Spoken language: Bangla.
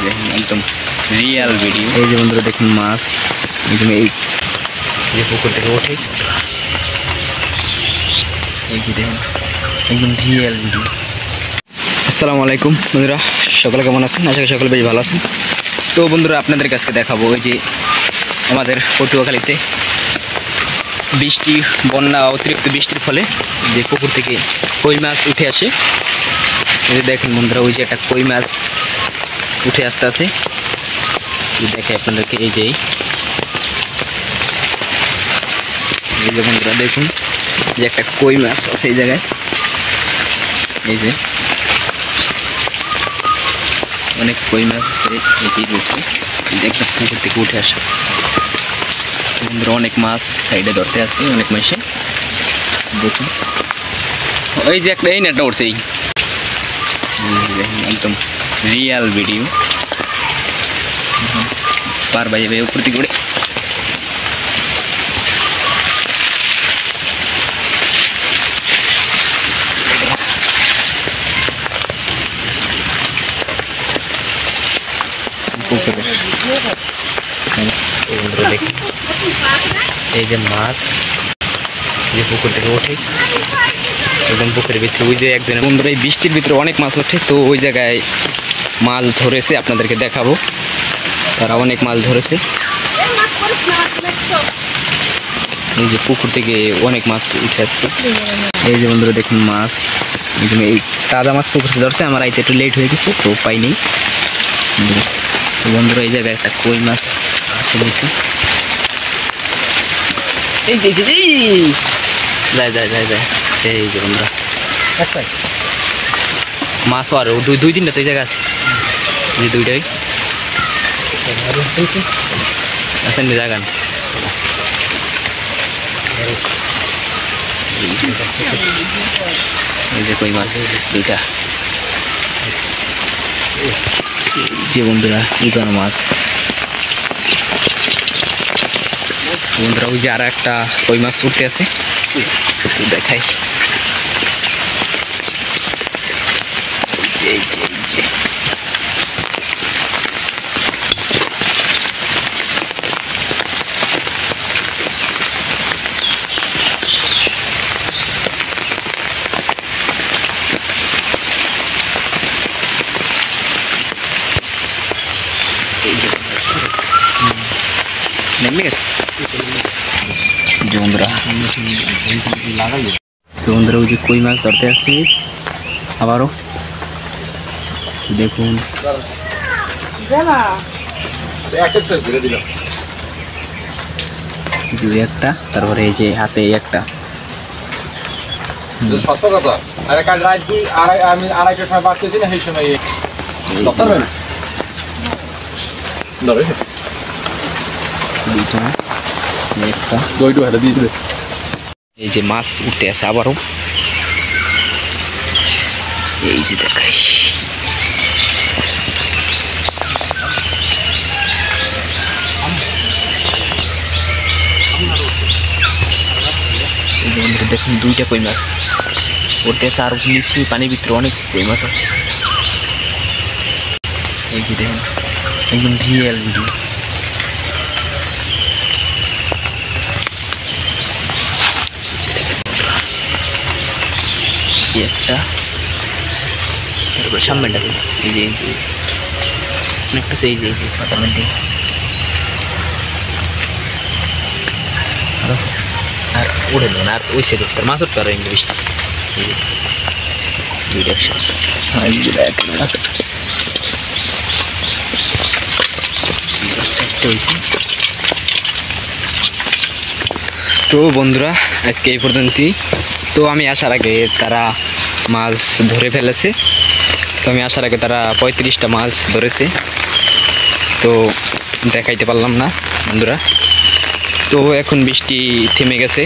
দেখেন একদম রিয়েল ভিডিও। এই যে বন্ধুরা দেখুন মাছ একদম এই যে পুকুর থেকে ওঠে, এই যে দেখেন একদম রিয়েল ভিডিও। আসসালামু আলাইকুম বন্ধুরা, সকলে কেমন আছেন? আশা করি সকলে বেশ ভালো আছেন। তো বন্ধুরা আপনাদের কাছে দেখাবো ওই যে আমাদের পটুয়াখালীতে বৃষ্টি, বন্যা, অতিরিক্ত বৃষ্টির ফলে যে পুকুর থেকে কই মাছ উঠে আসে। এই যে দেখেন বন্ধুরা, ওই যে একটা কই মাছ উঠে আসতে আছে, দেখে আপনাদেরকে। এই যে বন্ধুরা দেখুন যে একটা কই মাছ আছে এই জায়গায়, এই যে অনেক কই মাছ আছে এটি রয়েছে, একটা পুকুর থেকে উঠে আসে। বন্ধুরা অনেক মাছ সাইডে ধরতে আছে, অনেক মাসে দেখুন। ওই যে একটা এই নেটটা উঠছে, একদম রিয়েল ভিডিও। পার বাইরে বাইরে উপর থেকে উড়ে এই যে মাছ যে পুকুর থেকে ওঠে একদম পুকুরের ভিতরে। ওই যে একজনের বন্ধুরা এই বৃষ্টির ভিতরে অনেক মাছ ওঠে, তো ওই জায়গায় মাছ ধরেছে, আপনাদেরকে দেখাবো। তারা অনেক মাছ ধরেছে, এই যে পুকুর থেকে অনেক মাছ উঠে আসছে। এই যে বন্ধুরা দেখুন মাছ একদম এই তাজা মাছ পুকুর থেকে ধরছে। আমার আইতে একটু লেট হয়ে গেছে, তো পাইনি। তো বন্ধুরা এই জায়গায় একটা কই মাছ আসে গেছে, এই যে যায় যায় যায় যায়। এই যে বন্ধুরা মাছও আরো দুই তিনটা তো এই জায়গা আছে, যে দুইটাই আছেন জায়গা। এই যে কই মাছ দুইটা, যে বন্ধুরা ইজার মাছ। বন্ধুরা ওই যে আর একটা কই মাছ উঠতে আছে, দেখাই। নেমে গেছে বন্ধুরা। তো বন্ধুরা ওই যে কই মাছ ধরতে আসছে আবারও, দেখুন দুই একটা, তারপরে এই যে হাতে একটা। সত্য কথা, আরে কাল রাত আমি আড়াইটার সময় বাড়তেছি না, সেই সময় এই যে মাছ উঠতে আছে আবারও, এই যে দেখাই। দেখুন দুইটা কই মাছ উঠতে আছে, আর নিচে পানির ভিতরে অনেক কই মাছ আছে। এই যে দেখুন একদম রিয়েল ভিডিও। একটা সামনেটা এই যে অনেকটা সেই যে পাতার মধ্যে আর উড়ে দেবেন, আর ওই সাইড উঠতে মাছ উঠতে পারো ইংলিশটা। দুইটা একসাথে হয়েছে। তো বন্ধুরা আজকে এই পর্যন্তই। তো আমি আসার আগে তারা মাছ ধরে ফেলেছে, তো আমি আসার আগে তারা 35টা মাছ ধরেছে, তো দেখাইতে পারলাম না বন্ধুরা। তো এখন বৃষ্টি থেমে গেছে,